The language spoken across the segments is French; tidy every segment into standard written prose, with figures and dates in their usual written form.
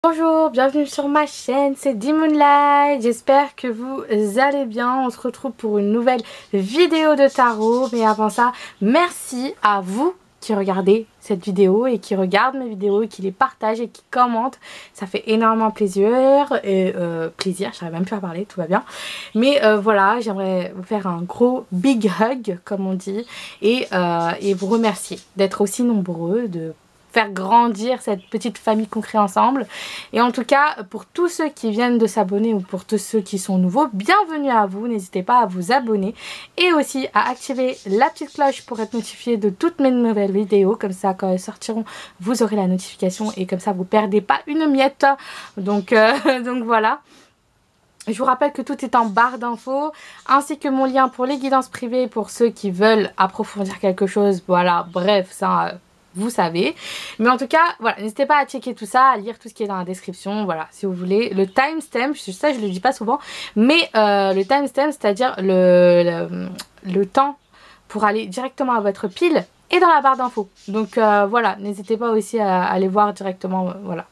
Bonjour, bienvenue sur ma chaîne, c'est Moonlight. J'espère que vous allez bien. On se retrouve pour une nouvelle vidéo de tarot. Mais avant ça, merci à vous qui regardez cette vidéo et qui regardent mes vidéos et qui les partagent et qui commentent. Ça fait énormément plaisir. Et j'arrive même plus à parler, tout va bien. Mais voilà, j'aimerais vous faire un gros big hug, comme on dit. Et vous remercier d'être aussi nombreux, de faire grandir cette petite famille qu'on crée ensemble. Et en tout cas, pour tous ceux qui viennent de s'abonner ou pour tous ceux qui sont nouveaux, bienvenue à vous. N'hésitez pas à vous abonner et aussi à activer la petite cloche pour être notifié de toutes mes nouvelles vidéos. Comme ça, quand elles sortiront, vous aurez la notification et comme ça, vous perdez pas une miette. Donc voilà. Je vous rappelle que tout est en barre d'infos, ainsi que mon lien pour les guidances privées pour ceux qui veulent approfondir quelque chose. Voilà, bref, ça... vous savez. Mais en tout cas, voilà, n'hésitez pas à checker tout ça, à lire tout ce qui est dans la description, voilà, si vous voulez. Le timestamp, ça je le dis pas souvent, mais le timestamp, c'est-à-dire le temps pour aller directement à votre pile est dans la barre d'infos. Donc voilà, n'hésitez pas aussi à aller voir directement, voilà.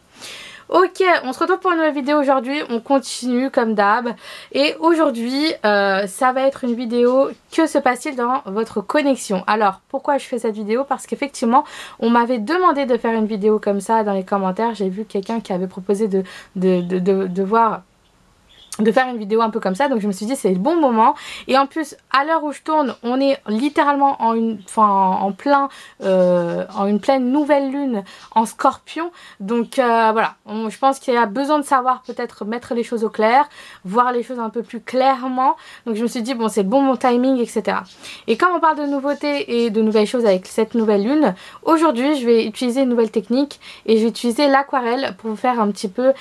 Ok, on se retrouve pour une nouvelle vidéo aujourd'hui, on continue comme d'hab. Et aujourd'hui, ça va être une vidéo, que se passe-t-il dans votre connexion? Alors, pourquoi je fais cette vidéo? Parce qu'effectivement, on m'avait demandé de faire une vidéo comme ça dans les commentaires. J'ai vu quelqu'un qui avait proposé de faire une vidéo un peu comme ça, donc je me suis dit c'est le bon moment. Et en plus, à l'heure où je tourne, on est littéralement en une pleine nouvelle lune en Scorpion. Donc voilà, je pense qu'il y a besoin de savoir, peut-être mettre les choses au clair, voir les choses un peu plus clairement. Donc je me suis dit bon, c'est le bon timing, etc. Et comme on parle de nouveautés et de nouvelles choses avec cette nouvelle lune, aujourd'hui je vais utiliser une nouvelle technique et je vais utiliser l'aquarelle pour vous faire un petit peu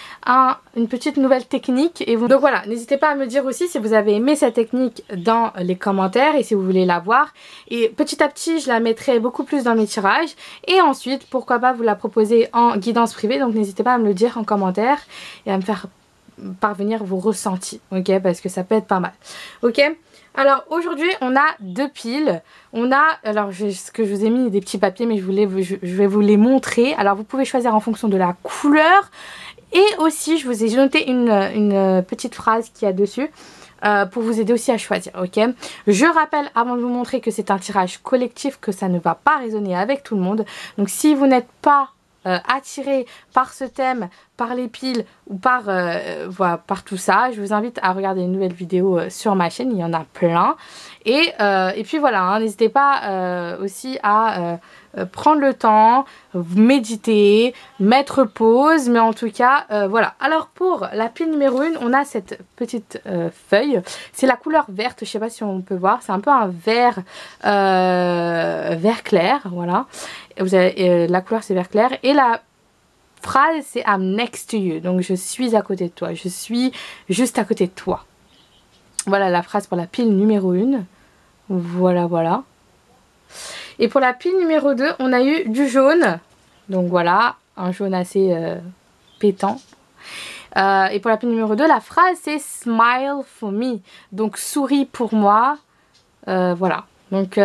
une petite nouvelle technique. Et donc voilà, n'hésitez pas à me dire aussi si vous avez aimé cette technique dans les commentaires et si vous voulez la voir. Et petit à petit, je la mettrai beaucoup plus dans mes tirages. Et ensuite, pourquoi pas vous la proposer en guidance privée. Donc n'hésitez pas à me le dire en commentaire et à me faire parvenir vos ressentis, ok, parce que ça peut être pas mal, ok. Alors aujourd'hui on a deux piles, on a, alors ce que je vous ai mis des petits papiers mais je vais vous les montrer. Alors vous pouvez choisir en fonction de la couleur et aussi je vous ai noté une petite phrase qu'il y a dessus pour vous aider aussi à choisir, ok. Je rappelle avant de vous montrer que c'est un tirage collectif, que ça ne va pas résonner avec tout le monde. Donc si vous n'êtes pas attiré par ce thème, par les piles ou voilà, par tout ça, je vous invite à regarder une nouvelle vidéo sur ma chaîne, il y en a plein. Et puis voilà, hein, n'hésitez pas aussi à prendre le temps, méditer, mettre pause, mais en tout cas voilà. Alors pour la pile numéro 1, on a cette petite feuille, c'est la couleur verte, je sais pas si on peut voir, c'est un peu un vert clair, voilà. Vous avez, la couleur c'est vert clair et la phrase c'est I'm next to you, donc je suis à côté de toi, je suis juste à côté de toi. Voilà la phrase pour la pile numéro 1. Voilà, voilà. Et pour la pile numéro 2, on a eu du jaune. Donc voilà, un jaune assez pétant. Et pour la pile numéro 2, la phrase c'est smile for me. Donc souris pour moi. Voilà. Donc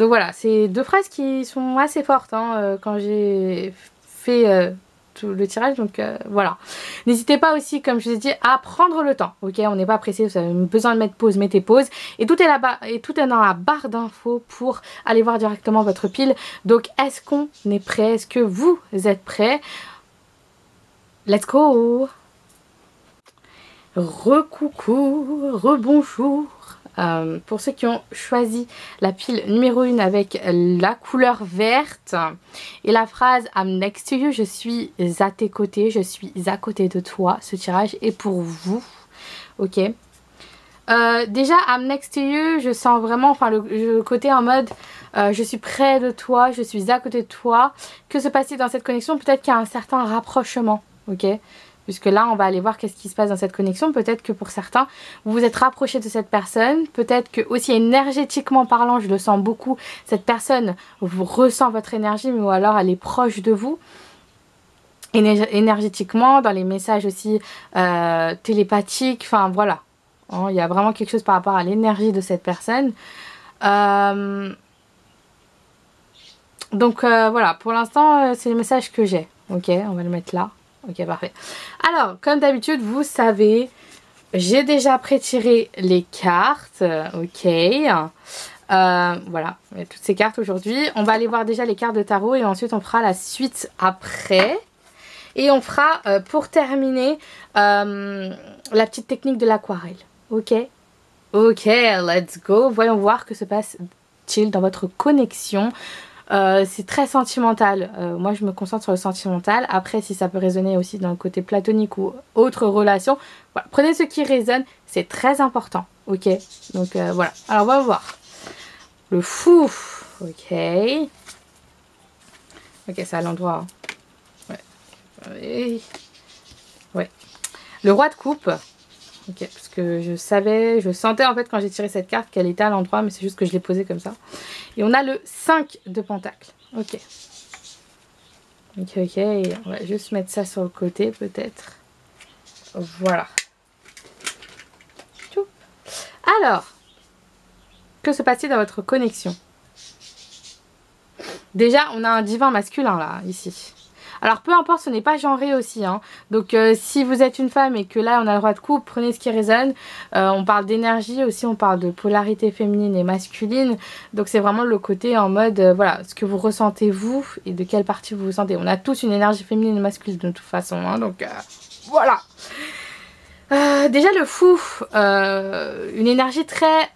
voilà, c'est deux phrases qui sont assez fortes hein, quand j'ai fait tout le tirage. Donc voilà. N'hésitez pas aussi, comme je vous ai dit, à prendre le temps. Ok, on n'est pas pressé, vous avez besoin de mettre pause, mettez pause. Et tout est là-bas, et tout est dans la barre d'infos pour aller voir directement votre pile. Donc est-ce qu'on est prêt? Est-ce que vous êtes prêts? Let's go! Recoucou, rebonjour. Pour ceux qui ont choisi la pile numéro 1 avec la couleur verte et la phrase I'm next to you, je suis à tes côtés, je suis à côté de toi, ce tirage est pour vous, ok. Déjà I'm next to you, je sens vraiment le côté en mode je suis près de toi, je suis à côté de toi. Que se passe-t-il dans cette connexion? Peut-être qu'il y a un certain rapprochement, ok. Puisque là, on va aller voir qu'est-ce qui se passe dans cette connexion. Peut-être que pour certains, vous vous êtes rapproché de cette personne. Peut-être que aussi énergétiquement parlant, je le sens beaucoup, cette personne vous ressent votre énergie, ou alors elle est proche de vous. Énergétiquement, dans les messages aussi télépathiques, enfin voilà. Il y a vraiment quelque chose par rapport à l'énergie de cette personne. Donc voilà, pour l'instant, c'est le message que j'ai. Ok, on va le mettre là. Ok, parfait. Alors, comme d'habitude, vous savez, j'ai déjà pré-tiré les cartes. Ok. Voilà, toutes ces cartes aujourd'hui. On va aller voir déjà les cartes de tarot et ensuite on fera la suite après. Et on fera, pour terminer, la petite technique de l'aquarelle. Ok? Ok, let's go. Voyons voir que se passe-t-il dans votre connexion. C'est très sentimental. Moi, je me concentre sur le sentimental. Après, si ça peut résonner aussi dans le côté platonique ou autre relation, voilà. Prenez ce qui résonne. C'est très important. Ok? Donc, voilà. Alors, on va voir. Le fou. Ok. Ok, c'est à l'endroit. Ouais. Ouais. Le roi de coupe. Ok, parce que je sentais en fait quand j'ai tiré cette carte qu'elle était à l'endroit, mais c'est juste que je l'ai posée comme ça. Et on a le 5 de pentacle. Ok. Ok, ok. On va juste mettre ça sur le côté peut-être. Voilà. Alors, que se passe-t-il dans votre connexion? Déjà, on a un divin masculin là, ici. Alors peu importe, ce n'est pas genré aussi, hein. Donc si vous êtes une femme et que là on a le roi de coupe, prenez ce qui résonne. On parle d'énergie aussi, on parle de polarité féminine et masculine. Donc c'est vraiment le côté en mode, voilà, ce que vous ressentez vous et de quelle partie vous vous sentez. On a tous une énergie féminine et masculine de toute façon, hein, donc voilà. Déjà le fou, une énergie très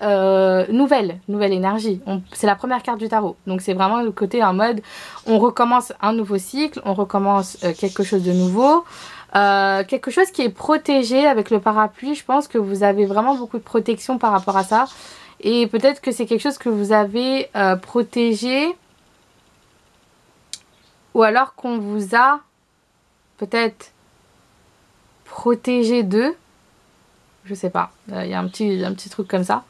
nouvelle énergie. C'est la première carte du tarot. Donc c'est vraiment le côté en mode on recommence un nouveau cycle, on recommence quelque chose de nouveau. Quelque chose qui est protégé avec le parapluie. Je pense que vous avez vraiment beaucoup de protection par rapport à ça. Et peut-être que c'est quelque chose que vous avez protégé. Ou alors qu'on vous a peut-être protégé d'eux. Je sais pas, il y a un petit truc comme ça.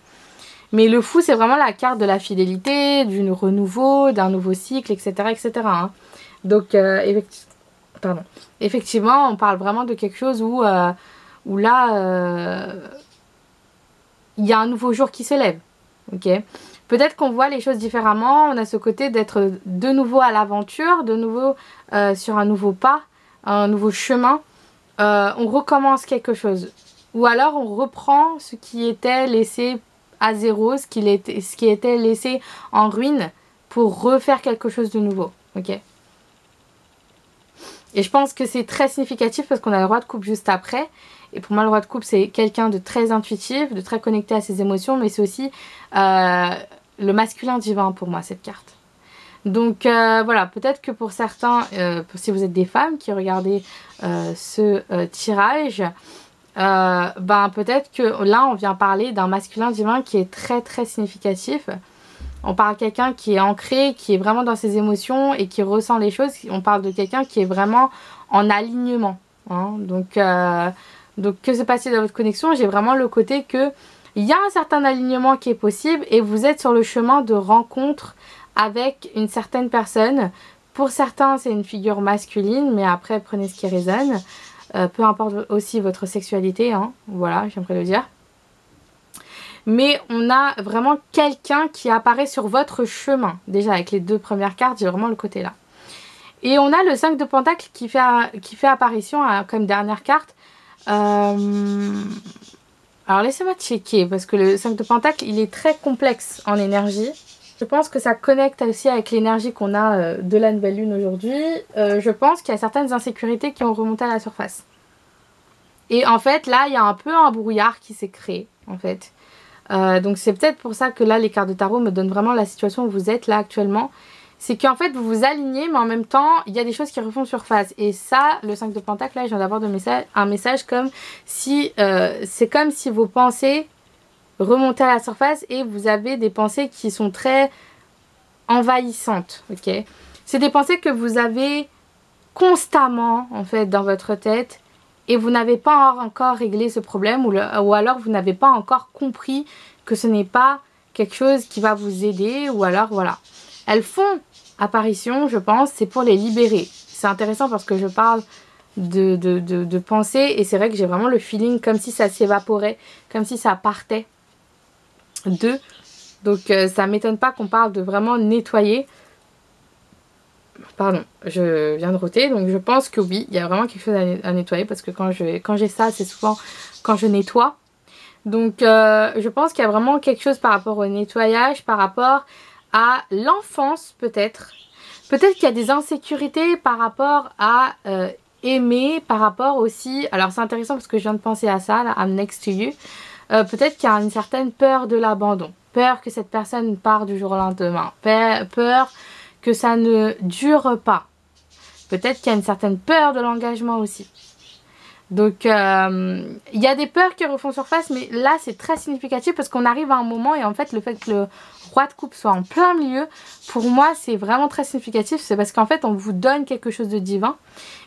Mais le fou, c'est vraiment la carte de la fidélité, du renouveau, d'un nouveau cycle, etc. etc. hein. Donc, effectivement, on parle vraiment de quelque chose où là, il y a un nouveau jour qui se lève. Ok. Peut-être qu'on voit les choses différemment. On a ce côté d'être de nouveau à l'aventure, de nouveau sur un nouveau pas, un nouveau chemin. On recommence quelque chose. Ou alors on reprend ce qui était laissé à zéro, ce qui était laissé en ruine pour refaire quelque chose de nouveau. Ok. Et je pense que c'est très significatif parce qu'on a le roi de coupe juste après. Et pour moi le roi de coupe c'est quelqu'un de très intuitif, de très connecté à ses émotions. Mais c'est aussi le masculin divin pour moi cette carte. Donc voilà, peut-être que pour certains, si vous êtes des femmes qui regardez ce tirage, ben peut-être que là on vient parler d'un masculin divin qui est très très significatif. On parle de quelqu'un qui est ancré, qui est vraiment dans ses émotions et qui ressent les choses. On parle de quelqu'un qui est vraiment en alignement, hein. Donc que se passe-t-il dans votre connexion? J'ai vraiment le côté que il y a un certain alignement qui est possible et vous êtes sur le chemin de rencontre avec une certaine personne. Pour certains c'est une figure masculine, mais après prenez ce qui résonne. Peu importe aussi votre sexualité, hein, voilà, j'aimerais le dire. Mais on a vraiment quelqu'un qui apparaît sur votre chemin. Déjà avec les deux premières cartes, j'ai vraiment le côté là. Et on a le 5 de pentacle qui fait apparition comme dernière carte. Alors laissez-moi checker parce que le 5 de pentacle il est très complexe en énergie. Je pense que ça connecte aussi avec l'énergie qu'on a de la nouvelle lune aujourd'hui. Je pense qu'il y a certaines insécurités qui ont remonté à la surface. Et en fait, là, il y a un peu un brouillard qui s'est créé, en fait. Donc c'est peut-être pour ça que là, les cartes de tarot me donnent vraiment la situation où vous êtes là actuellement. C'est qu'en fait, vous vous alignez, mais en même temps, il y a des choses qui refont surface. Et ça, le 5 de pentacle, là, je viens d'avoir un message comme si... c'est comme si vos pensées remonter à la surface et vous avez des pensées qui sont très envahissantes, ok? C'est des pensées que vous avez constamment en fait dans votre tête et vous n'avez pas encore réglé ce problème ou alors vous n'avez pas encore compris que ce n'est pas quelque chose qui va vous aider ou alors voilà. Elles font apparition, je pense, c'est pour les libérer. C'est intéressant parce que je parle de pensées et c'est vrai que j'ai vraiment le feeling comme si ça s'évaporait, comme si ça partait d'eux. Donc ça m'étonne pas qu'on parle de vraiment nettoyer. Pardon, je viens de roter, donc je pense que oui, il y a vraiment quelque chose à nettoyer parce que quand j'ai ça, c'est souvent quand je nettoie. Donc je pense qu'il y a vraiment quelque chose par rapport au nettoyage, par rapport à l'enfance peut-être. Peut-être qu'il y a des insécurités par rapport à aimer, par rapport aussi... Alors c'est intéressant parce que je viens de penser à ça, là, I'm next to you. Peut-être qu'il y a une certaine peur de l'abandon. Peur que cette personne part du jour au lendemain. Peur que ça ne dure pas. Peut-être qu'il y a une certaine peur de l'engagement aussi. Donc, il y a des peurs qui refont surface, mais là, c'est très significatif parce qu'on arrive à un moment et en fait, le fait que le roi de coupe soit en plein milieu, pour moi, c'est vraiment très significatif. C'est parce qu'en fait, on vous donne quelque chose de divin,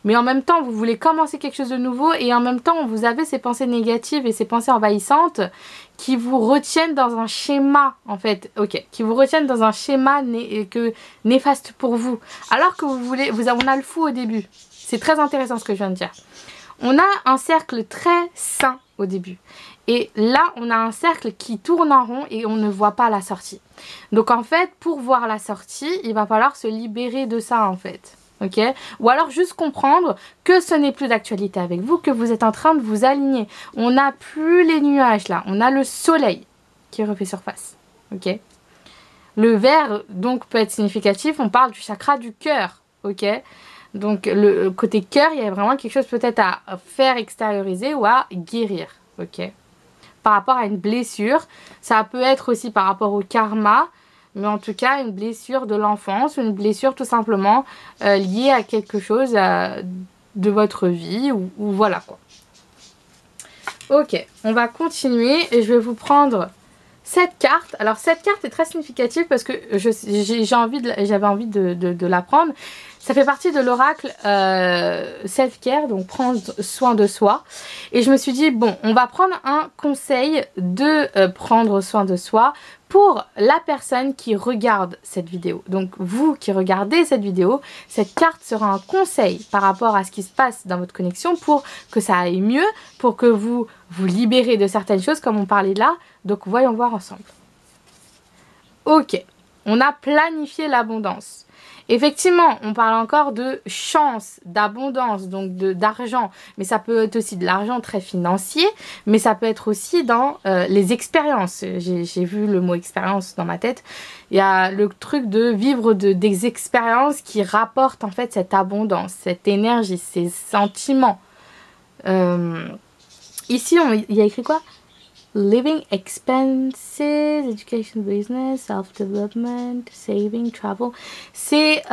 mais en même temps, vous voulez commencer quelque chose de nouveau et en même temps, vous avez ces pensées négatives et ces pensées envahissantes qui vous retiennent dans un schéma, en fait, qui vous retiennent dans un schéma néfaste pour vous. Alors que on a le fou au début. C'est très intéressant ce que je viens de dire. On a un cercle très sain au début. Et là, on a un cercle qui tourne en rond et on ne voit pas la sortie. Donc en fait, pour voir la sortie, il va falloir se libérer de ça en fait. Ok? Ou alors juste comprendre que ce n'est plus d'actualité avec vous, que vous êtes en train de vous aligner. On n'a plus les nuages là, on a le soleil qui refait surface. Ok? Le vert donc peut être significatif, on parle du chakra du cœur. Ok? Donc le côté cœur, il y a vraiment quelque chose peut-être à faire extérioriser ou à guérir, ok? Par rapport à une blessure, ça peut être aussi par rapport au karma, mais en tout cas une blessure de l'enfance, une blessure tout simplement liée à quelque chose de votre vie ou voilà quoi. Ok, on va continuer et je vais vous prendre cette carte. Alors cette carte est très significative parce que j'avais envie de la prendre. Ça fait partie de l'oracle self-care, donc prendre soin de soi. Et je me suis dit, bon, on va prendre un conseil de prendre soin de soi pour la personne qui regarde cette vidéo. Donc vous qui regardez cette vidéo, cette carte sera un conseil par rapport à ce qui se passe dans votre connexion pour que ça aille mieux, pour que vous vous libérez de certaines choses comme on parlait là. Donc voyons voir ensemble. Ok, on a planifié l'abondance. Effectivement, on parle encore de chance, d'abondance, donc d'argent. Mais ça peut être aussi de l'argent très financier, mais ça peut être aussi dans les expériences. J'ai vu le mot expérience dans ma tête. Il y a le truc de vivre des expériences qui rapportent en fait cette abondance, cette énergie, ces sentiments. Ici, il y a écrit quoi? Living expenses, education, business, self-development, saving, travel. C'est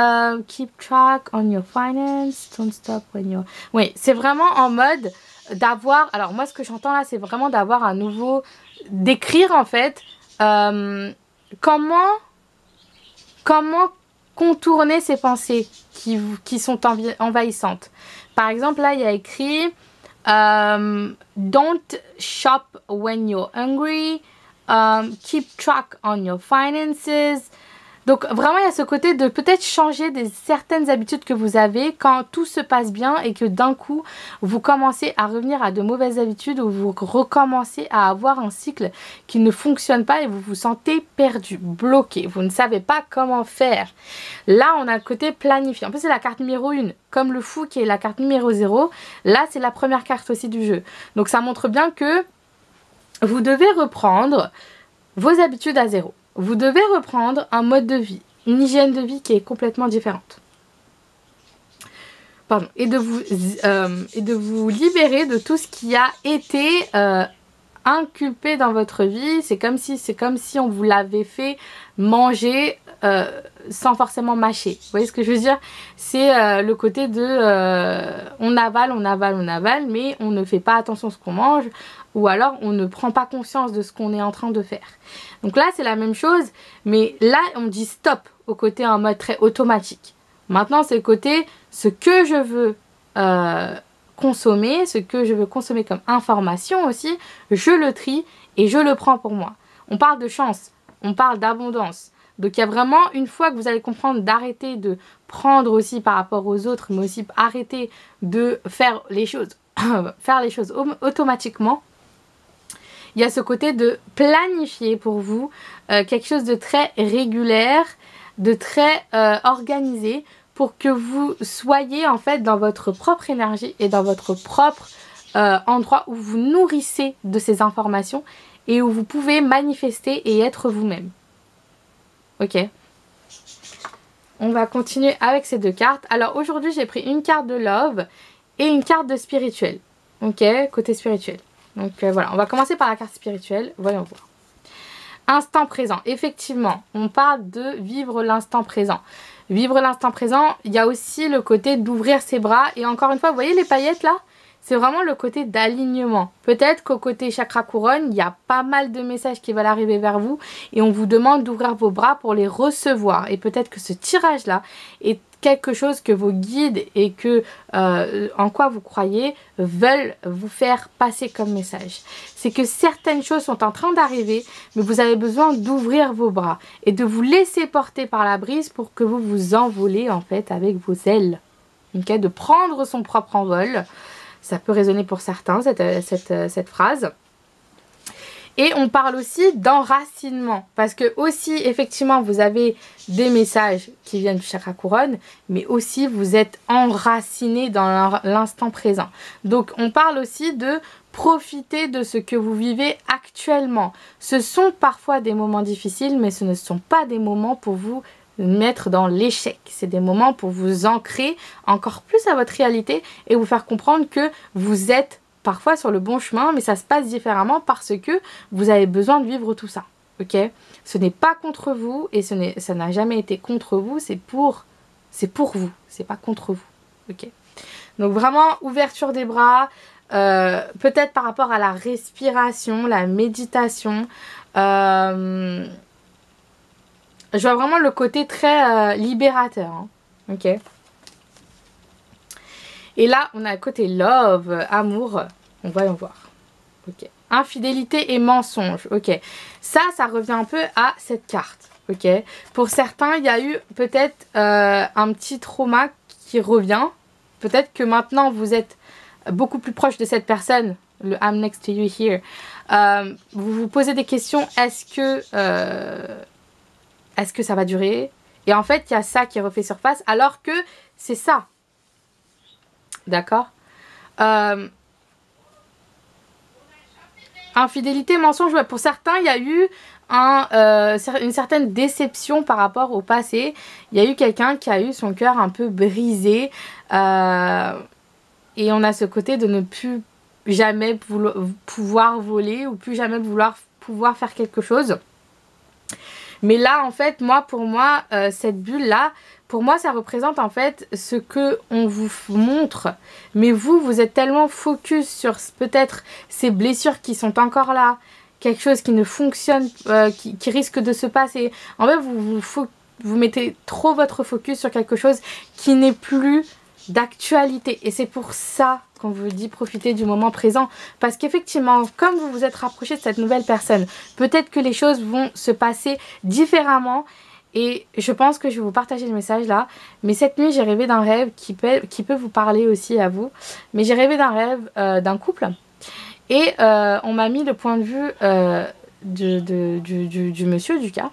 keep track on your finance, don't stop when you're... Oui, c'est vraiment en mode d'avoir... Alors moi, ce que j'entends là, c'est vraiment d'avoir un nouveau... D'écrire en fait comment contourner ces pensées qui sont envahissantes. Par exemple, là, il y a écrit... don't shop when you're hungry, keep track on your finances. Donc vraiment il y a ce côté de peut-être changer certaines habitudes que vous avez quand tout se passe bien et que d'un coup vous commencez à revenir à de mauvaises habitudes ou vous recommencez à avoir un cycle qui ne fonctionne pas et vous vous sentez perdu, bloqué, vous ne savez pas comment faire. Là on a le côté planifié. En plus c'est la carte numéro 1, comme le fou qui est la carte numéro 0. Là c'est la première carte aussi du jeu. Donc ça montre bien que vous devez reprendre vos habitudes à zéro. Vous devez reprendre un mode de vie, une hygiène de vie qui est complètement différente. Pardon. Et de vous libérer de tout ce qui a été inculpé dans votre vie. C'est comme si on vous l'avait fait manger sans forcément mâcher. Vous voyez ce que je veux dire? C'est le côté de on avale, mais on ne fait pas attention à ce qu'on mange. Ou alors on ne prend pas conscience de ce qu'on est en train de faire. Donc là c'est la même chose, mais là on dit stop au côté en mode très automatique. Maintenant c'est le côté ce que je veux consommer, ce que je veux consommer comme information aussi, je le trie et je le prends pour moi. On parle de chance, on parle d'abondance. Donc il y a vraiment, une fois que vous allez comprendre d'arrêter de prendre aussi par rapport aux autres, mais aussi arrêter de faire les choses, automatiquement, il y a ce côté de planifier pour vous quelque chose de très régulière, de très organisé, pour que vous soyez en fait dans votre propre énergie et dans votre propre endroit où vous nourrissez de ces informations et où vous pouvez manifester et être vous-même. Ok. On va continuer avec ces 2 cartes. Alors aujourd'hui, j'ai pris une carte de love et une carte de spirituel. Ok, côté spirituel. Donc voilà, on va commencer par la carte spirituelle. Voyons voir. Instant présent. Effectivement, on parle de vivre l'instant présent. Vivre l'instant présent, il y a aussi le côté d'ouvrir ses bras. Et encore une fois, vous voyez les paillettes là? C'est vraiment le côté d'alignement. Peut-être qu'au côté chakra couronne, il y a pas mal de messages qui veulent arriver vers vous et on vous demande d'ouvrir vos bras pour les recevoir. Et peut-être que ce tirage-là est quelque chose que vos guides et que en quoi vous croyez veulent vous faire passer comme message. C'est que certaines choses sont en train d'arriver, mais vous avez besoin d'ouvrir vos bras et de vous laisser porter par la brise pour que vous vous envolez en fait avec vos ailes. Okay, de prendre son propre envol. Ça peut résonner pour certains, cette phrase. Et on parle aussi d'enracinement. Parce que aussi, effectivement, vous avez des messages qui viennent du chakra couronne. Mais aussi, vous êtes enraciné dans l'instant présent. Donc, on parle aussi de profiter de ce que vous vivez actuellement. Ce sont parfois des moments difficiles, mais ce ne sont pas des moments pour vous mettre dans l'échec. C'est des moments pour vous ancrer encore plus à votre réalité et vous faire comprendre que vous êtes parfois sur le bon chemin, mais ça se passe différemment parce que vous avez besoin de vivre tout ça. Ok? Ce n'est pas contre vous et ça n'a jamais été contre vous, c'est pour vous, c'est pas contre vous. Ok? Donc vraiment ouverture des bras, peut-être par rapport à la respiration, la méditation. Je vois vraiment le côté très libérateur. Hein. Ok. Et là, on a le côté love, amour. On va en voir. Ok. Infidélité et mensonge. Ok. Ça revient un peu à cette carte. Ok. Pour certains, il y a eu peut-être un petit trauma qui revient. Peut-être que maintenant, vous êtes beaucoup plus proche de cette personne. Le I'm next to you here. Vous vous posez des questions. Est-ce que ça va durer? Et en fait, il y a ça qui refait surface, alors que c'est ça. D'accord? Infidélité, mensonge, ouais, pour certains, il y a eu une certaine déception par rapport au passé. Il y a eu quelqu'un qui a eu son cœur un peu brisé. Et on a ce côté de ne plus jamais pouvoir voler ou plus jamais pouvoir faire quelque chose. Mais là, en fait, pour moi, cette bulle-là, pour moi, ça représente en fait ce que on vous montre. Mais vous êtes tellement focus sur peut-être ces blessures qui sont encore là, quelque chose qui ne fonctionne, qui risque de se passer. En fait, vous mettez trop votre focus sur quelque chose qui n'est plus d'actualité. Et c'est pour ça qu'on vous dit profiter du moment présent. Parce qu'effectivement, comme vous vous êtes rapproché de cette nouvelle personne, peut-être que les choses vont se passer différemment. Et je pense que je vais vous partager le message là. Mais cette nuit, j'ai rêvé d'un rêve qui peut vous parler aussi à vous. Mais j'ai rêvé d'un rêve d'un couple. Et on m'a mis le point de vue du monsieur, du cas.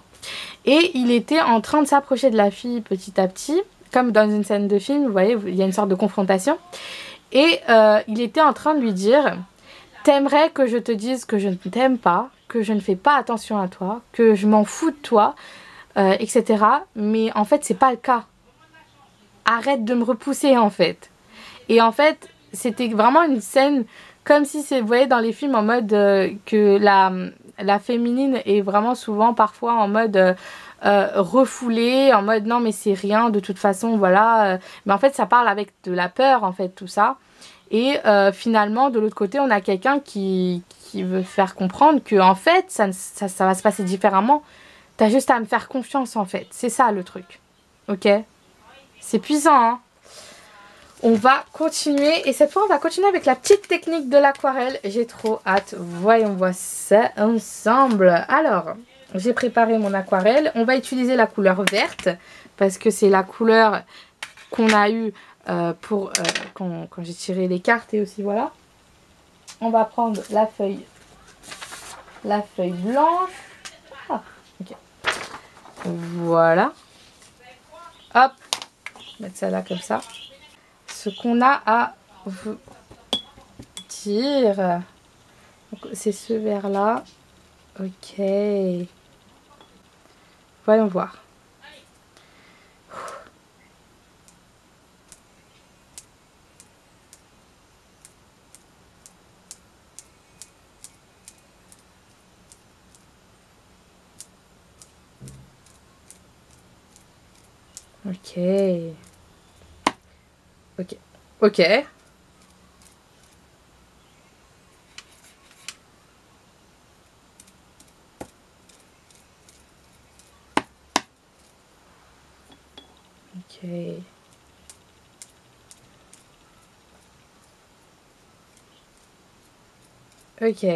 Et il était en train de s'approcher de la fille petit à petit. Comme dans une scène de film, vous voyez, il y a une sorte de confrontation. Et il était en train de lui dire « T'aimerais que je te dise que je ne t'aime pas, que je ne fais pas attention à toi, que je m'en fous de toi, etc. Mais en fait, c'est pas le cas. Arrête de me repousser, en fait. » Et en fait, c'était vraiment une scène comme si, vous voyez, dans les films en mode que la féminine est vraiment souvent parfois en mode... refoulé en mode non mais c'est rien de toute façon voilà mais en fait ça parle avec de la peur en fait tout ça et finalement de l'autre côté on a quelqu'un qui veut faire comprendre que en fait ça va se passer différemment, t'as juste à me faire confiance en fait, c'est ça le truc. Ok, c'est puissant hein. On va continuer et cette fois on va continuer avec la petite technique de l'aquarelle, j'ai trop hâte, voyons voir ça ensemble. Alors j'ai préparé mon aquarelle. On va utiliser la couleur verte parce que c'est la couleur qu'on a eue quand j'ai tiré les cartes et aussi voilà. On va prendre la feuille blanche. Ah, ok. Voilà. Hop. mettre ça là comme ça. Ce qu'on a à vous dire, c'est ce verre là. Ok. Voyons voir. Ok. Ok. Ok. Ok. Ok.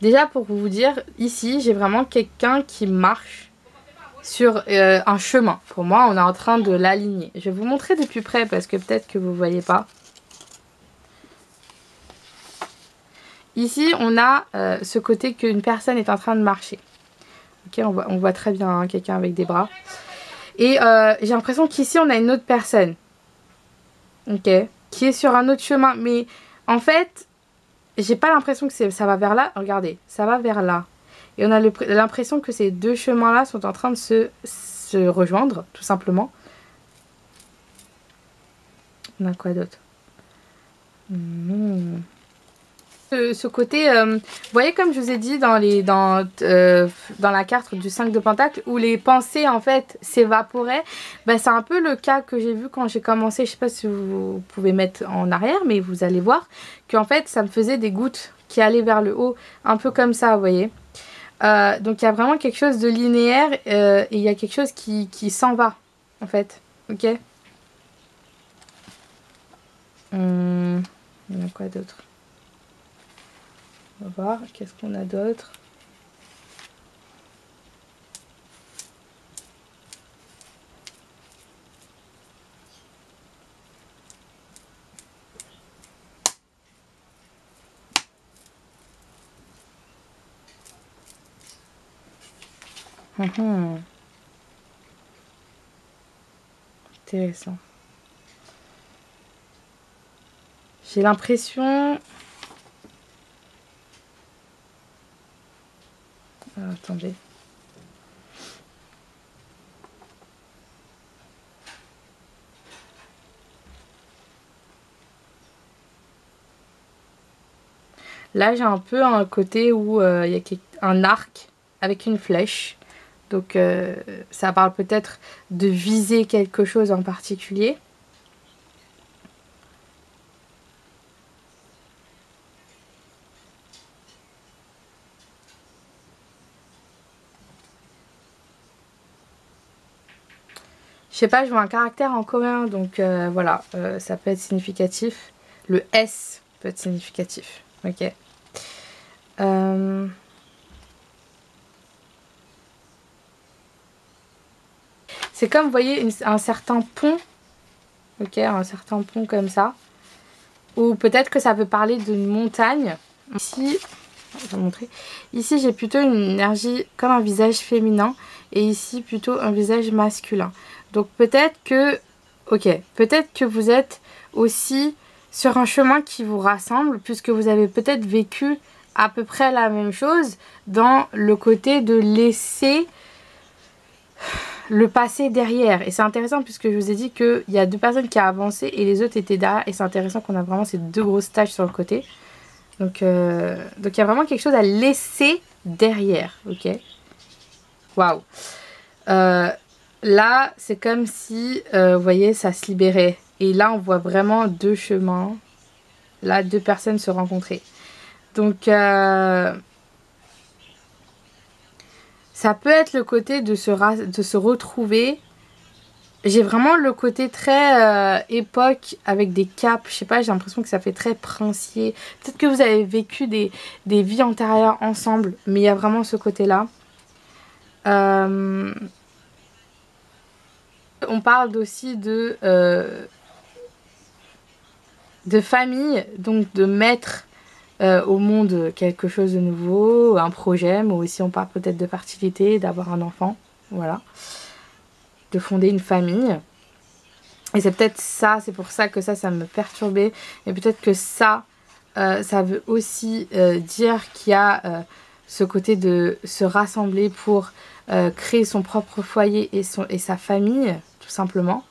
Déjà pour vous dire, ici j'ai vraiment quelqu'un qui marche sur un chemin. Pour moi, on est en train de l'aligner. Je vais vous montrer de plus près parce que peut-être que vous ne voyez pas. Ici, on a ce côté qu'une personne est en train de marcher. Ok, on voit très bien hein, quelqu'un avec des bras. Et j'ai l'impression qu'ici, on a une autre personne. Ok, qui est sur un autre chemin. Mais en fait, j'ai pas l'impression que ça va vers là. Regardez, ça va vers là. Et on a l'impression que ces deux chemins-là sont en train de se rejoindre, tout simplement. On a quoi d'autre? Ce côté, vous voyez comme je vous ai dit dans la carte du 5 de Pentacle, où les pensées en fait s'évaporaient, bah, c'est un peu le cas que j'ai vu quand j'ai commencé, je sais pas si vous pouvez mettre en arrière, mais vous allez voir qu'en fait ça me faisait des gouttes qui allaient vers le haut, un peu comme ça, vous voyez. Donc il y a vraiment quelque chose de linéaire et il y a quelque chose qui s'en va, en fait, ok. Il y en a quoi d'autre? On va voir, qu'est-ce qu'on a d'autre? Intéressant. J'ai l'impression... Ah, attendez. Là, j'ai un peu un côté où il y a un arc avec une flèche. Donc, ça parle peut-être de viser quelque chose en particulier. Je sais pas, je vois un caractère en commun, donc voilà, ça peut être significatif. Le S peut être significatif, ok. C'est comme, vous voyez, un certain pont, ok, un certain pont comme ça. Ou peut-être que ça veut parler d'une montagne. Ici, je vais vous montrer. Ici, j'ai plutôt une énergie comme un visage féminin. Et ici, plutôt un visage masculin. Donc peut-être que... Ok, peut-être que vous êtes aussi sur un chemin qui vous rassemble. Puisque vous avez peut-être vécu à peu près la même chose. Dans le côté de laisser le passé derrière. Et c'est intéressant puisque je vous ai dit qu'il y a deux personnes qui ont avancé et les autres étaient derrière. Et c'est intéressant qu'on a vraiment ces deux grosses taches sur le côté. Donc il y a vraiment quelque chose à laisser derrière. Ok. Waouh. Là, c'est comme si, vous voyez, ça se libérait. Et là, on voit vraiment deux chemins. Là, deux personnes se rencontrer. Donc, ça peut être le côté de se retrouver. J'ai vraiment le côté très époque avec des capes. Je sais pas, j'ai l'impression que ça fait très princier. Peut-être que vous avez vécu des vies antérieures ensemble. Mais il y a vraiment ce côté-là. On parle aussi de famille, donc de maître au monde quelque chose de nouveau, un projet, mais aussi on parle peut-être de fertilité, d'avoir un enfant, voilà, de fonder une famille. Et c'est peut-être ça, c'est pour ça que ça me perturbait. Et peut-être que ça veut aussi dire qu'il y a ce côté de se rassembler pour créer son propre foyer et sa famille, tout simplement.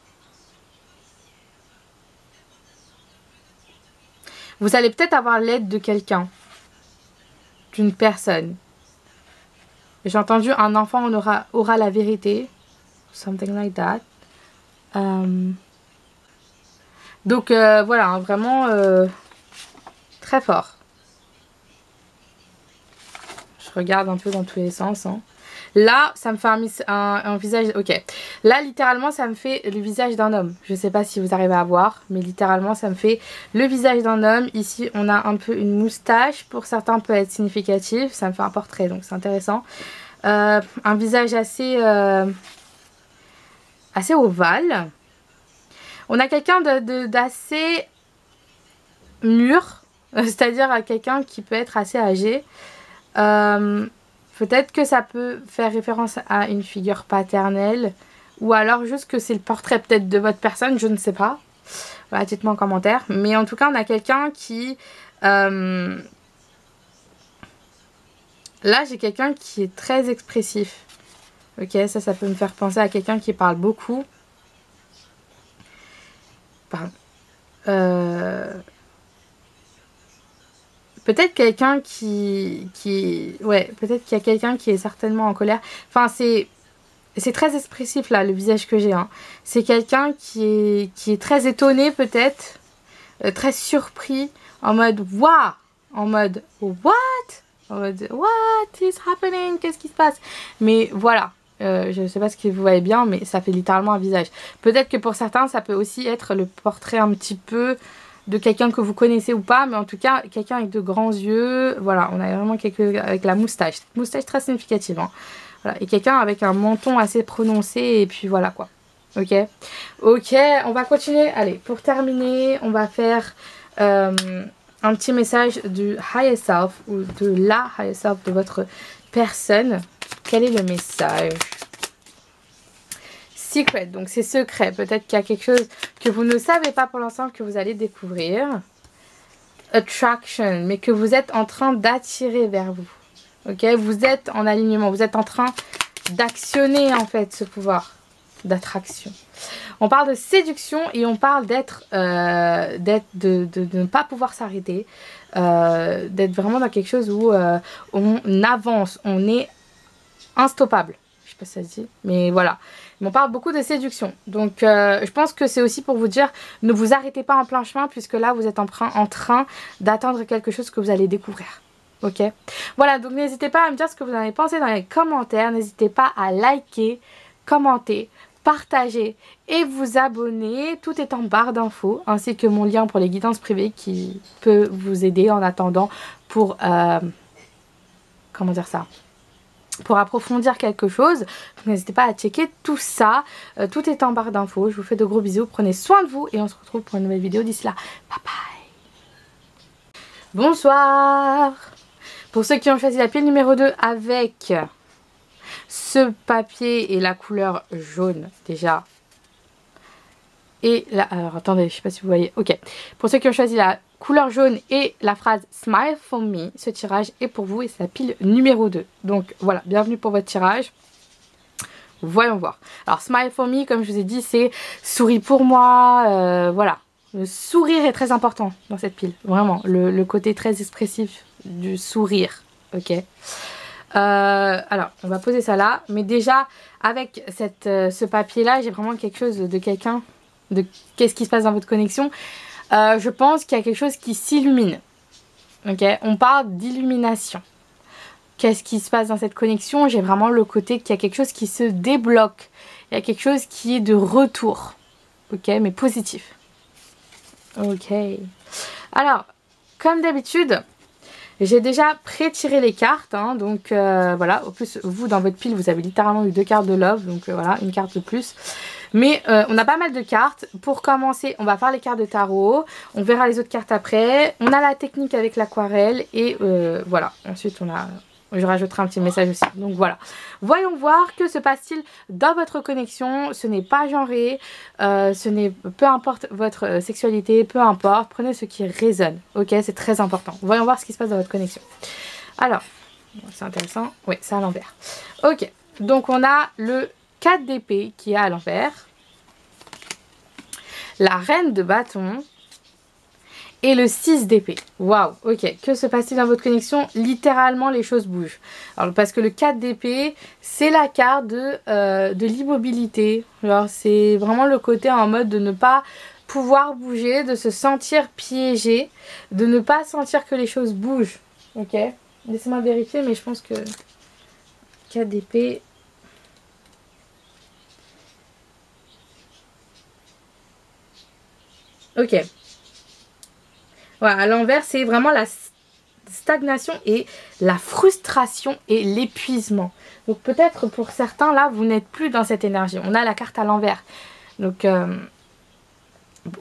Vous allez peut-être avoir l'aide de quelqu'un, d'une personne. J'ai entendu un enfant aura la vérité, something like that. Donc voilà, hein, vraiment très fort. Je regarde un peu dans tous les sens. Hein. Là, ça me fait un visage... Ok. Là, littéralement, ça me fait le visage d'un homme. Je sais pas si vous arrivez à voir, mais littéralement, ça me fait le visage d'un homme. Ici, on a un peu une moustache. Pour certains, peut être significatif. Ça me fait un portrait, donc c'est intéressant. Un visage assez ovale. On a quelqu'un d'assez mûr, c'est-à-dire quelqu'un qui peut être assez âgé. Peut-être que ça peut faire référence à une figure paternelle, ou alors juste que c'est le portrait peut-être de votre personne, je ne sais pas. Voilà, dites-moi en commentaire. Mais en tout cas, on a quelqu'un qui... Là, j'ai quelqu'un qui est très expressif. Ok, ça peut me faire penser à quelqu'un qui parle beaucoup. Pardon. Peut-être quelqu'un ouais, peut-être qu'il y a quelqu'un qui est certainement en colère. Enfin, c'est très expressif là, le visage que j'ai. Hein. C'est quelqu'un qui est très étonné peut-être, très surpris, en mode « Waouh !» En mode « What ?» En mode « What is happening ?» Qu'est-ce qui se passe? Mais voilà. Je ne sais pas ce que vous voyez bien, mais ça fait littéralement un visage. Peut-être que pour certains, ça peut aussi être le portrait un petit peu de quelqu'un que vous connaissez ou pas, mais en tout cas, quelqu'un avec de grands yeux. Voilà, on a vraiment quelqu'un avec la moustache. Moustache très significative. Hein. Voilà. Et quelqu'un avec un menton assez prononcé, et puis voilà quoi. Ok, ok, on va continuer. Allez, pour terminer, on va faire un petit message du higher self, ou de la higher self de votre personne. Quel est le message? Secret, donc c'est secret. Peut-être qu'il y a quelque chose que vous ne savez pas pour l'instant que vous allez découvrir. Attraction, mais que vous êtes en train d'attirer vers vous. Ok, vous êtes en alignement, vous êtes en train d'actionner en fait ce pouvoir d'attraction. On parle de séduction et on parle de ne pas pouvoir s'arrêter, d'être vraiment dans quelque chose où on avance, on est instoppable. Je sais pas si ça se dit, mais voilà. Mais on parle beaucoup de séduction. Donc je pense que c'est aussi pour vous dire, ne vous arrêtez pas en plein chemin, puisque là vous êtes en train d'atteindre quelque chose que vous allez découvrir. Ok, voilà, donc n'hésitez pas à me dire ce que vous en avez pensé dans les commentaires. N'hésitez pas à liker, commenter, partager et vous abonner. Tout est en barre d'infos, ainsi que mon lien pour les guidances privées qui peut vous aider en attendant pour comment dire ça, pour approfondir quelque chose. N'hésitez pas à checker tout ça. Tout est en barre d'infos. Je vous fais de gros bisous. Prenez soin de vous et on se retrouve pour une nouvelle vidéo. D'ici là, bye bye. Bonsoir. Pour ceux qui ont choisi la pile numéro 2 avec ce papier et la couleur jaune déjà. Et là, alors attendez, je sais pas si vous voyez. Ok. Pour ceux qui ont choisi la couleur jaune et la phrase Smile for me, ce tirage est pour vous et c'est la pile numéro 2. Donc voilà, bienvenue pour votre tirage. Voyons voir. Alors Smile for me, comme je vous ai dit, c'est souris pour moi. Voilà. Le sourire est très important dans cette pile. Vraiment, le côté très expressif du sourire. Ok. Alors, on va poser ça là. Mais déjà, avec ce papier-là, j'ai vraiment quelque chose de quelqu'un. De qu'est-ce qui se passe dans votre connexion. Je pense qu'il y a quelque chose qui s'illumine. Ok. On parle d'illumination. Qu'est-ce qui se passe dans cette connexion? J'ai vraiment le côté qu'il y a quelque chose qui se débloque. Il y a quelque chose qui est de retour. Ok, mais positif. Ok. Alors, comme d'habitude, J'ai déjà pré-tiré les cartes, hein, donc voilà. En plus, vous, dans votre pile, vous avez littéralement eu 2 cartes de love, donc voilà, une carte de plus. Mais on a pas mal de cartes. Pour commencer, on va faire les cartes de tarot. On verra les autres cartes après. On a la technique avec l'aquarelle. Et voilà. Ensuite, je rajouterai un petit message aussi. Donc voilà. Voyons voir que se passe-t-il dans votre connexion. Ce n'est pas genré. Peu importe votre sexualité. Peu importe. Prenez ce qui résonne. Ok, c'est très important. Voyons voir ce qui se passe dans votre connexion. Alors, c'est intéressant. Oui, c'est à l'envers. Ok. Donc on a le 4 d'épée qui est à l'envers, la reine de bâton et le 6 d'épée. Waouh, ok. Que se passe-t-il dans votre connexion? Littéralement, les choses bougent. Alors, parce que le 4 d'épée, c'est la carte de l'immobilité. C'est vraiment le côté en mode de ne pas pouvoir bouger, de se sentir piégé, de ne pas sentir que les choses bougent. Ok. Laissez-moi vérifier, mais je pense que 4 d'épée... Ok. Voilà, à l'envers, c'est vraiment la stagnation et la frustration et l'épuisement. Donc peut-être pour certains, là, vous n'êtes plus dans cette énergie. On a la carte à l'envers. Donc,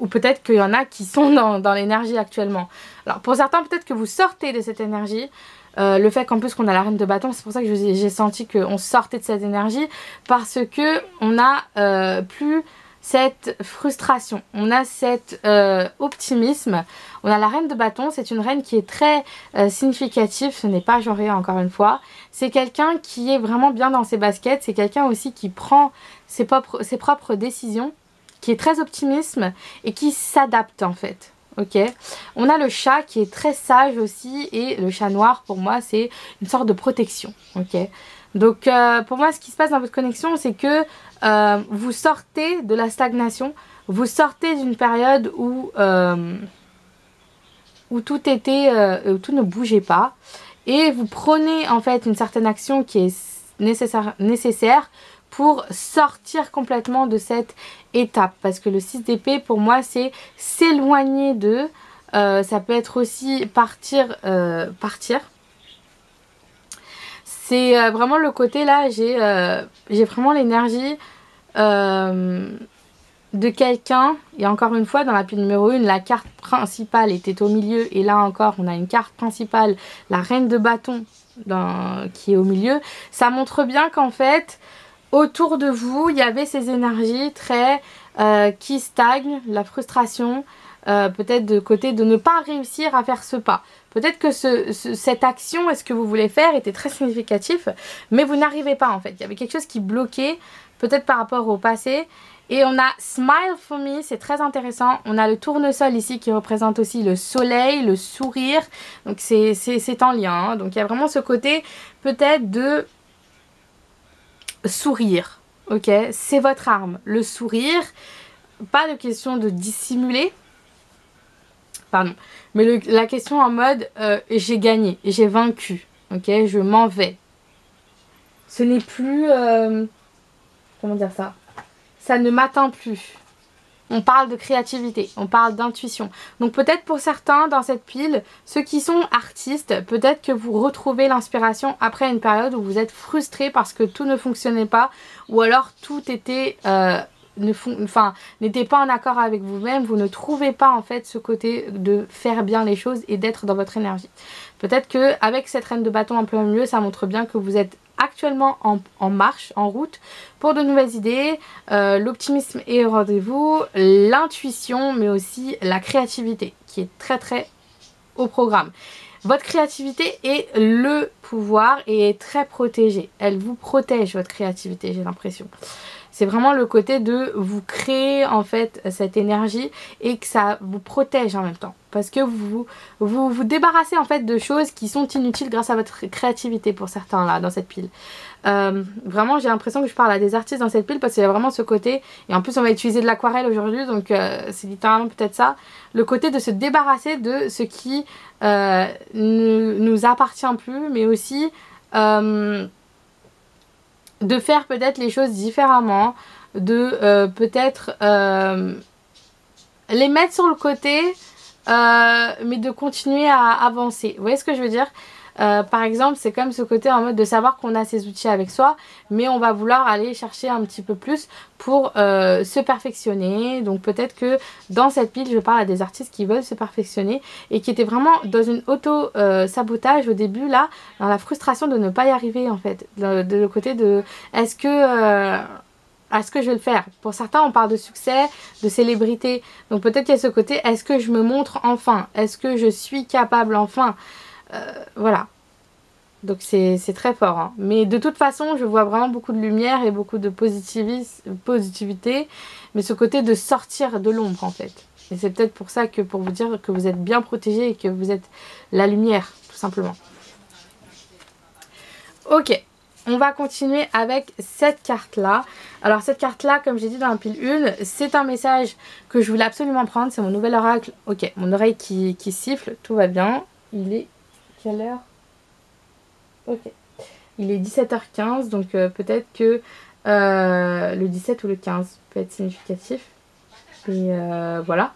ou peut-être qu'il y en a qui sont dans l'énergie actuellement. Alors pour certains, peut-être que vous sortez de cette énergie. Le fait qu'en plus qu'on a la reine de bâton, c'est pour ça que j'ai senti qu'on sortait de cette énergie. Parce que on a plus... cette frustration, on a cet optimisme, on a la reine de bâton, c'est une reine qui est très significative, ce n'est pas genré encore une fois, c'est quelqu'un qui est vraiment bien dans ses baskets, c'est quelqu'un aussi qui prend ses propres décisions, qui est très optimiste et qui s'adapte en fait. Ok, on a le chat qui est très sage aussi et le chat noir pour moi c'est une sorte de protection. Ok, donc pour moi ce qui se passe dans votre connexion c'est que vous sortez de la stagnation, vous sortez d'une période où tout ne bougeait pas et vous prenez en fait une certaine action qui est nécessaire pour sortir complètement de cette étape. Parce que le 6 d'épée pour moi c'est s'éloigner de, ça peut être aussi partir. C'est vraiment le côté là, j'ai vraiment l'énergie de quelqu'un, et encore une fois dans la pile numéro 1 la carte principale était au milieu et là encore on a une carte principale, la reine de bâton qui est au milieu. Ça montre bien qu'en fait autour de vous il y avait ces énergies très qui stagnent, la frustration, peut-être de côté de ne pas réussir à faire ce pas. Peut-être que cette action et ce que vous voulez faire était très significatif, mais vous n'arrivez pas en fait. Il y avait quelque chose qui bloquait, peut-être par rapport au passé. Et on a Smile for Me, c'est très intéressant. On a le tournesol ici qui représente aussi le soleil, le sourire. Donc c'est en lien. Hein. Donc il y a vraiment ce côté peut-être de sourire. Ok, c'est votre arme, le sourire. Pas de question de dissimuler. Pardon. Mais la question en mode j'ai gagné, j'ai vaincu. Ok, je m'en vais. Ce n'est plus... comment dire ça? Ça ne m'atteint plus. On parle de créativité, on parle d'intuition. Donc peut-être pour certains dans cette pile, ceux qui sont artistes, peut-être que vous retrouvez l'inspiration après une période où vous êtes frustré parce que tout ne fonctionnait pas ou alors tout était... n'était pas en accord avec vous-même, vous ne trouvez pas en fait ce côté de faire bien les choses et d'être dans votre énergie. Peut-être que avec cette reine de bâton un peu au milieu, ça montre bien que vous êtes actuellement en marche, en route pour de nouvelles idées, l'optimisme est au rendez-vous, l'intuition mais aussi la créativité qui est très très au programme. Votre créativité est le pouvoir et est très protégée. Elle vous protège votre créativité, j'ai l'impression. C'est vraiment le côté de vous créer en fait cette énergie et que ça vous protège en même temps. Parce que vous débarrassez en fait de choses qui sont inutiles grâce à votre créativité pour certains là dans cette pile. Vraiment j'ai l'impression que je parle à des artistes dans cette pile parce qu'il y a vraiment ce côté, et en plus on va utiliser de l'aquarelle aujourd'hui donc c'est littéralement peut-être ça, le côté de se débarrasser de ce qui ne nous appartient plus mais aussi... de faire peut-être les choses différemment, de peut-être les mettre sur le côté mais de continuer à avancer. Vous voyez ce que je veux dire? Par exemple, c'est comme ce côté en mode de savoir qu'on a ces outils avec soi, mais on va vouloir aller chercher un petit peu plus pour se perfectionner. Donc peut-être que dans cette pile, je parle à des artistes qui veulent se perfectionner et qui étaient vraiment dans une auto-sabotage au début, là, dans la frustration de ne pas y arriver en fait. De le côté de est-ce que je vais le faire? Pour certains, on parle de succès, de célébrité. Donc peut-être qu'il y a ce côté, est-ce que je me montre enfin? Est-ce que je suis capable enfin? Voilà. Donc c'est très fort. Hein. Mais de toute façon, je vois vraiment beaucoup de lumière et beaucoup de positivité. Mais ce côté de sortir de l'ombre en fait. Et c'est peut-être pour ça que pour vous dire que vous êtes bien protégé et que vous êtes la lumière, tout simplement. Ok. On va continuer avec cette carte-là. Alors cette carte-là, comme j'ai dit dans la pile 1, c'est un message que je voulais absolument prendre. C'est mon nouvel oracle. Ok, mon oreille qui siffle, tout va bien. Il est quelle heure? Ok. Il est 17h15, donc peut-être que le 17 ou le 15 peut être significatif. Et voilà.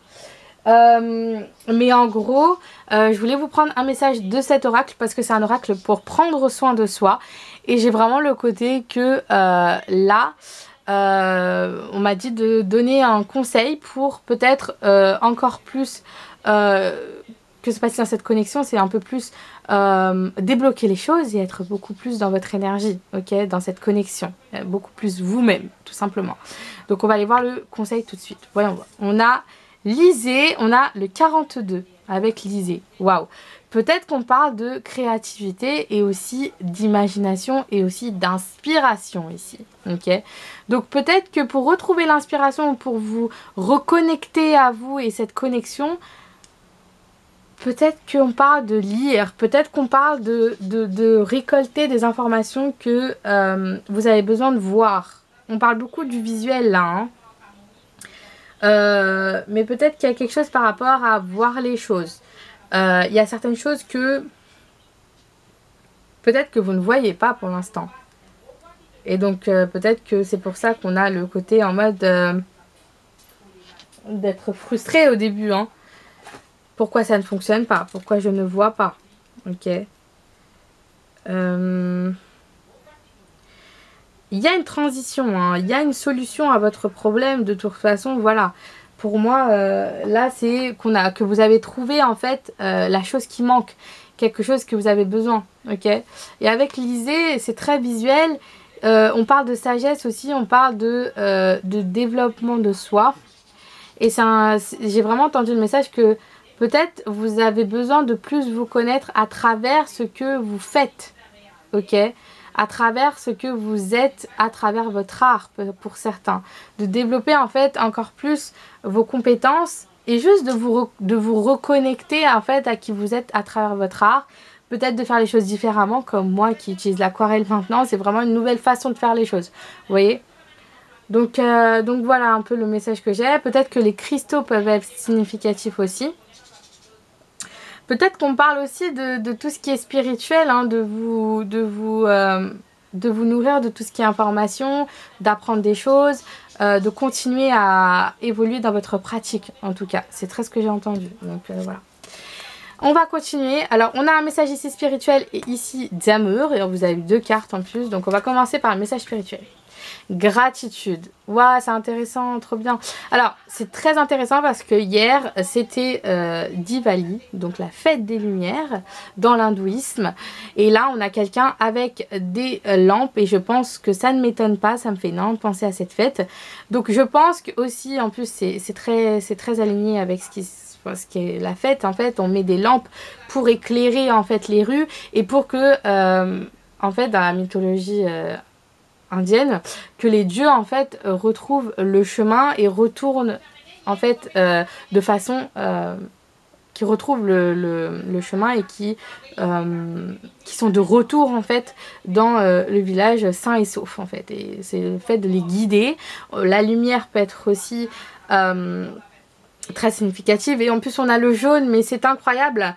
Mais en gros, je voulais vous prendre un message de cet oracle parce que c'est un oracle pour prendre soin de soi. Et j'ai vraiment le côté que là, on m'a dit de donner un conseil pour peut-être encore plus que se passe dans cette connexion, c'est un peu plus débloquer les choses et être beaucoup plus dans votre énergie, ok, dans cette connexion, beaucoup plus vous-même, tout simplement. Donc on va aller voir le conseil tout de suite. Voyons voir. On a Lisée, on a le 42 avec Lisée. Waouh! Peut-être qu'on parle de créativité et aussi d'imagination et aussi d'inspiration ici. Ok? Donc peut-être que pour retrouver l'inspiration, pour vous reconnecter à vous et cette connexion, peut-être qu'on parle de lire, peut-être qu'on parle de récolter des informations que vous avez besoin de voir. On parle beaucoup du visuel là, hein. Mais peut-être qu'il y a quelque chose par rapport à voir les choses. Il y a certaines choses que peut-être que vous ne voyez pas pour l'instant. Et donc peut-être que c'est pour ça qu'on a le côté en mode d'être frustré au début. Hein. Pourquoi ça ne fonctionne pas? Pourquoi je ne vois pas? Ok. Il y a une transition, hein. Il y a une solution à votre problème de toute façon, voilà. Pour moi, là, c'est que vous avez trouvé en fait la chose qui manque, quelque chose que vous avez besoin, ok. Et avec Lisée, c'est très visuel. On parle de sagesse aussi, on parle de développement de soi. Et j'ai vraiment entendu le message que peut-être vous avez besoin de plus vous connaître à travers ce que vous faites, ok, à travers ce que vous êtes, à travers votre art pour certains. De développer en fait encore plus vos compétences et juste de vous reconnecter en fait à qui vous êtes à travers votre art. Peut-être de faire les choses différemment, comme moi qui utilise l'aquarelle maintenant. C'est vraiment une nouvelle façon de faire les choses, vous voyez. Donc voilà un peu le message que j'ai. Peut-être que les cristaux peuvent être significatifs aussi. Peut-être qu'on parle aussi de tout ce qui est spirituel, hein, de vous nourrir de tout ce qui est information, d'apprendre des choses, de continuer à évoluer dans votre pratique en tout cas. C'est très ce que j'ai entendu. Donc voilà. On va continuer. Alors on a un message ici spirituel et ici d'amour. Et vous avez 2 cartes en plus. Donc on va commencer par le message spirituel. Gratitude. Waouh, c'est intéressant, trop bien. Alors, c'est très intéressant parce que hier, c'était Diwali, donc la fête des lumières dans l'hindouisme. Et là, on a quelqu'un avec des lampes et je pense que ça ne m'étonne pas, ça me fait énormément penser à cette fête. Donc, je pense que aussi, en plus, c'est très aligné avec ce qui est la fête. En fait, on met des lampes pour éclairer en fait les rues et pour que, en fait, dans la mythologie indienne, que les dieux en fait retrouvent le chemin et retournent en fait de façon qui retrouvent le chemin et qui sont de retour en fait dans le village sain et sauf en fait. Et c'est le fait de les guider. La lumière peut être aussi très significative et en plus on a le jaune, mais c'est incroyable.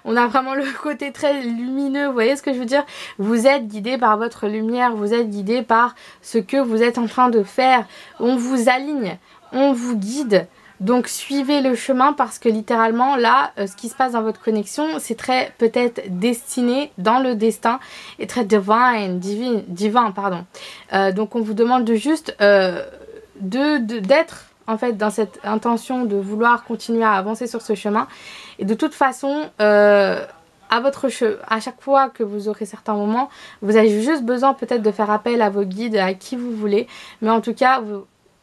On a vraiment le côté très lumineux, vous voyez ce que je veux dire? Vous êtes guidé par votre lumière, vous êtes guidé par ce que vous êtes en train de faire. On vous aligne, on vous guide Donc suivez le chemin parce que littéralement là, ce qui se passe dans votre connexion, c'est très peut-être destiné dans le destin et très divin, pardon. Donc on vous demande de juste d'être en fait dans cette intention de vouloir continuer à avancer sur ce chemin. Et de toute façon, à chaque fois que vous aurez certains moments, vous avez juste besoin peut-être de faire appel à vos guides, à qui vous voulez. Mais en tout cas,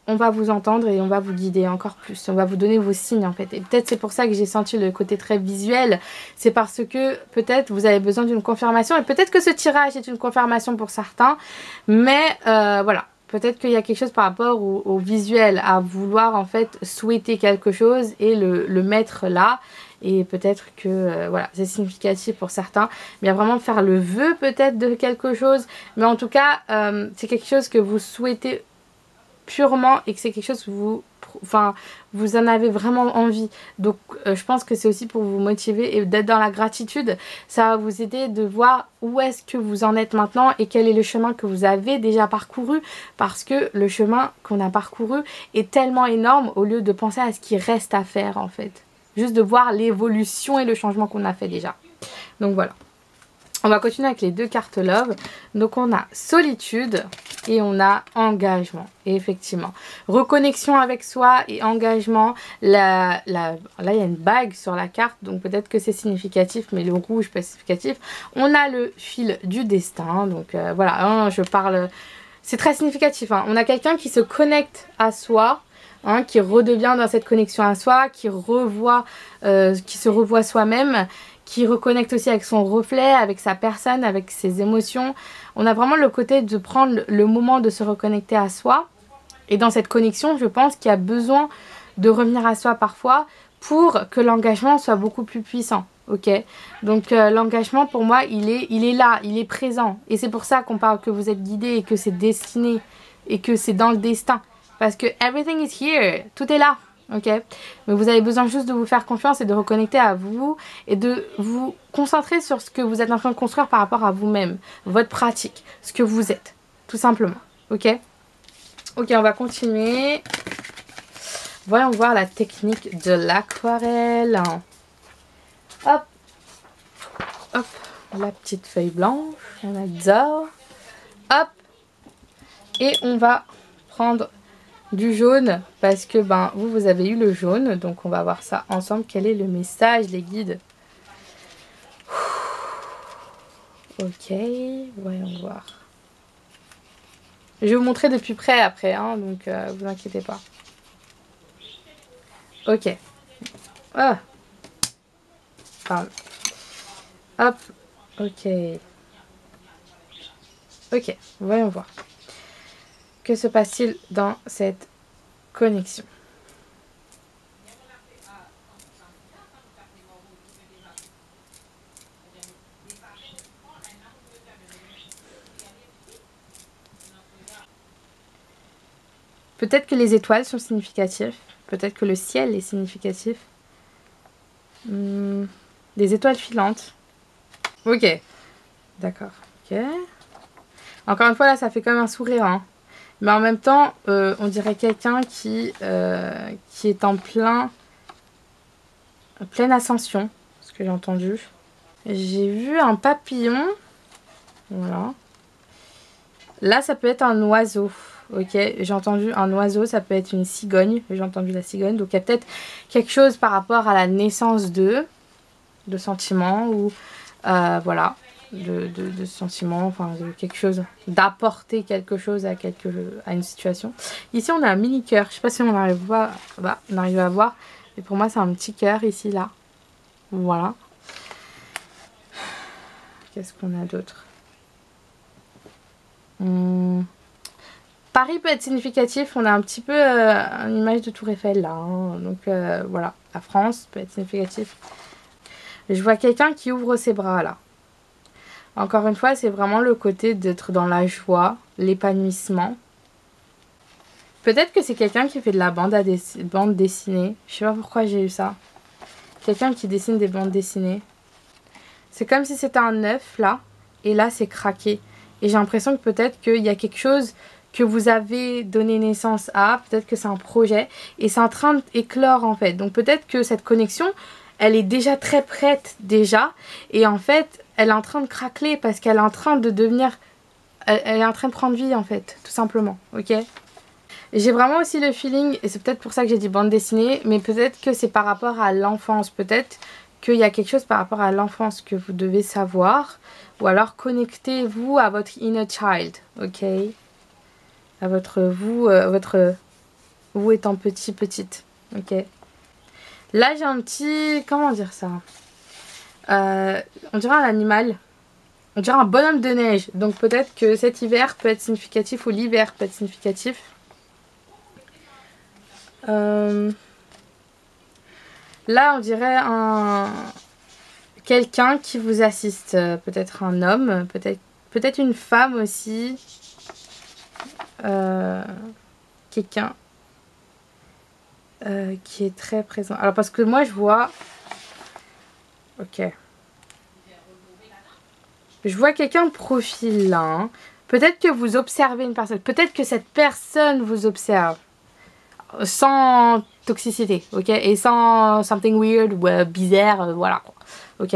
on va vous entendre et on va vous guider encore plus. On va vous donner vos signes en fait. Et peut-être c'est pour ça que j'ai senti le côté très visuel. C'est parce que peut-être vous avez besoin d'une confirmation. Et peut-être que ce tirage est une confirmation pour certains. Mais voilà. Peut-être qu'il y a quelque chose par rapport au visuel. À vouloir en fait souhaiter quelque chose et le mettre là. Et peut-être que voilà, c'est significatif pour certains. Mais il y a vraiment faire le vœu peut-être de quelque chose. Mais en tout cas, c'est quelque chose que vous souhaitez purement et que c'est quelque chose que vous en avez vraiment envie. Donc je pense que c'est aussi pour vous motiver et d'être dans la gratitude. Ça va vous aider de voir où est-ce que vous en êtes maintenant et quel est le chemin que vous avez déjà parcouru, parce que le chemin qu'on a parcouru est tellement énorme au lieu de penser à ce qui reste à faire en fait. Juste de voir l'évolution et le changement qu'on a fait déjà. Donc voilà. On va continuer avec les deux cartes Love. Donc on a solitude et on a engagement. Et effectivement, reconnexion avec soi et engagement. Là, il y a une bague sur la carte, donc peut-être que c'est significatif, mais le rouge pas significatif. On a le fil du destin. Donc voilà, hein, je parle... C'est très significatif. Hein. On a quelqu'un qui se connecte à soi. Hein, qui redevient dans cette connexion à soi, qui se revoit soi-même, qui reconnecte aussi avec son reflet, avec sa personne, avec ses émotions. On a vraiment le côté de prendre le moment de se reconnecter à soi. Et dans cette connexion, je pense qu'il y a besoin de revenir à soi parfois pour que l'engagement soit beaucoup plus puissant. Ok, donc l'engagement pour moi il est là, il est présent. Et c'est pour ça qu'on parle que vous êtes guidé et que c'est destiné et que c'est dans le destin. Parce que everything is here, tout est là, ok. Mais vous avez besoin juste de vous faire confiance et de reconnecter à vous et de vous concentrer sur ce que vous êtes en train de construire par rapport à vous-même, votre pratique, ce que vous êtes, tout simplement, ok. Ok, on va continuer. Voyons voir la technique de l'aquarelle. Hop, hop, la petite feuille blanche, on adore. Hop, et on va prendre du jaune parce que ben vous avez eu le jaune, donc on va voir ça ensemble. Quel est le message, les guides? Ok, voyons voir. Je vais vous montrer de plus près après, hein, donc vous inquiétez pas. Ok. Ah. Pardon. Hop. Ok. Ok, voyons voir. Que se passe-t-il dans cette connexion? Peut-être que les étoiles sont significatives. Peut-être que le ciel est significatif. Des étoiles filantes. Ok. D'accord. Ok. Encore une fois, là, ça fait comme un sourire, hein. Mais en même temps, on dirait quelqu'un qui est en pleine ascension, ce que j'ai entendu. J'ai vu un papillon. Voilà. Là, ça peut être un oiseau. Ok, j'ai entendu un oiseau, ça peut être une cigogne. J'ai entendu la cigogne. Donc, il y a peut-être quelque chose par rapport à la naissance de sentiments ou voilà. De sentiments, enfin de quelque chose, d'apporter quelque chose à une situation. Ici on a un mini cœur, je sais pas si on arrive à voir, mais pour moi c'est un petit cœur ici là. Voilà. Qu'est-ce qu'on a d'autre? Paris peut être significatif, on a un petit peu une image de Tour Eiffel là, hein. Donc voilà, la France peut être significatif. Je vois quelqu'un qui ouvre ses bras là. Encore une fois, c'est vraiment le côté d'être dans la joie, l'épanouissement. Peut-être que c'est quelqu'un qui fait de la bande dessinée. Je sais pas pourquoi j'ai eu ça. Quelqu'un qui dessine des bandes dessinées. C'est comme si c'était un œuf là. Et là, c'est craqué. Et j'ai l'impression que peut-être qu'il y a quelque chose que vous avez donné naissance à, peut-être que c'est un projet et c'est en train d'éclore en fait. Donc peut-être que cette connexion, elle est déjà très prête déjà et en fait, elle est en train de craqueler parce qu'elle est en train de devenir, elle est en train de prendre vie en fait, tout simplement, ok? J'ai vraiment aussi le feeling, et c'est peut-être pour ça que j'ai dit bande dessinée, mais peut-être que c'est par rapport à l'enfance, peut-être qu'il y a quelque chose par rapport à l'enfance que vous devez savoir, ou alors connectez-vous à votre inner child, ok? À votre vous étant petit, petite, ok? Là j'ai un petit, comment dire ça? On dirait un animal, on dirait un bonhomme de neige, donc peut-être que cet hiver peut être significatif ou l'hiver peut être significatif. Là on dirait quelqu'un qui vous assiste, peut-être un homme, peut-être une femme aussi, quelqu'un qui est très présent. Alors parce que moi je vois, ok, je vois quelqu'un de profil là, hein. Peut-être que vous observez une personne, peut-être que cette personne vous observe sans toxicité, ok, et sans something weird ou bizarre, voilà, ok.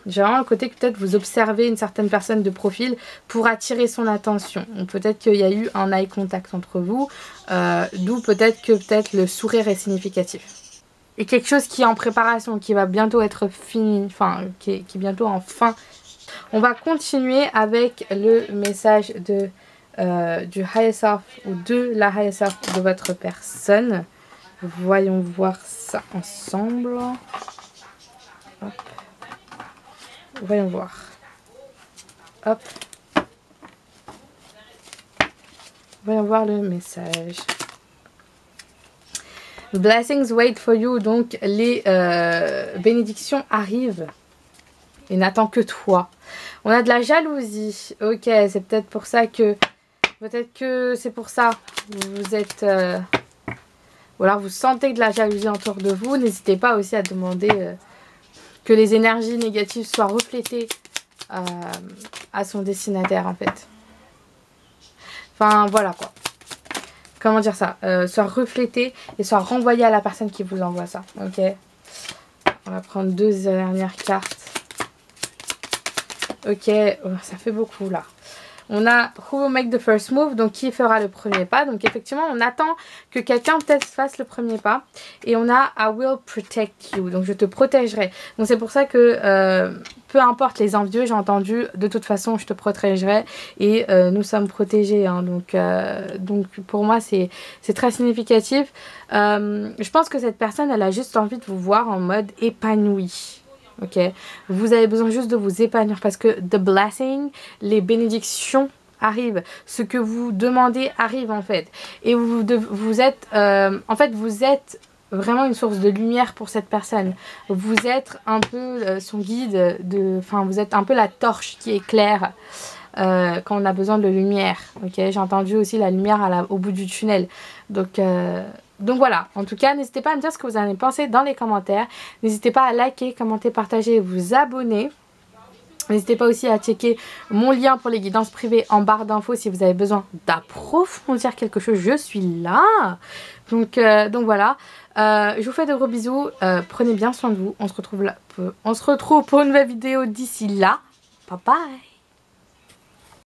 J'ai vraiment le côté que peut-être vous observez une certaine personne de profil pour attirer son attention. Peut-être qu'il y a eu un eye contact entre vous, d'où peut-être que le sourire est significatif. Et quelque chose qui est en préparation, qui va bientôt être fini, enfin qui est bientôt en fin. On va continuer avec le message de du higher self ou de la higher self de votre personne. Voyons voir ça ensemble. Hop. Voyons voir. Hop. Voyons voir le message. Blessings wait for you. Donc les bénédictions arrivent. Et n'attend que toi. On a de la jalousie. Ok, c'est peut-être pour ça que... Peut-être que c'est pour ça. Vous êtes... ou alors vous sentez de la jalousie autour de vous. N'hésitez pas aussi à demander que les énergies négatives soient reflétées à son destinataire en fait. Enfin voilà quoi. Comment dire ça, soit reflétées et soit renvoyées à la personne qui vous envoie ça. Ok. On va prendre 2 dernières cartes. Ok, oh, ça fait beaucoup là. On a Who will make the first move, donc qui fera le premier pas. Donc effectivement, on attend que quelqu'un peut-être fasse le premier pas. Et on a I will protect you, donc je te protégerai. Donc c'est pour ça que peu importe les envieux, j'ai entendu, de toute façon je te protégerai. Et nous sommes protégés, hein, donc pour moi c'est très significatif. Je pense que cette personne, elle a juste envie de vous voir en mode épanoui. Ok, vous avez besoin juste de vous épanouir parce que the blessing, les bénédictions arrivent, ce que vous demandez arrive en fait, et vous êtes en fait vous êtes vraiment une source de lumière pour cette personne. Vous êtes un peu son guide, enfin vous êtes un peu la torche qui éclaire quand on a besoin de lumière. Ok, j'ai entendu aussi la lumière au bout du tunnel. Donc voilà, en tout cas, n'hésitez pas à me dire ce que vous en avez pensé dans les commentaires. N'hésitez pas à liker, commenter, partager et vous abonner. N'hésitez pas aussi à checker mon lien pour les guidances privées en barre d'infos si vous avez besoin d'approfondir quelque chose. Je suis là. Donc voilà. Je vous fais de gros bisous. Prenez bien soin de vous. On se retrouve pour une nouvelle vidéo d'ici là. Bye bye.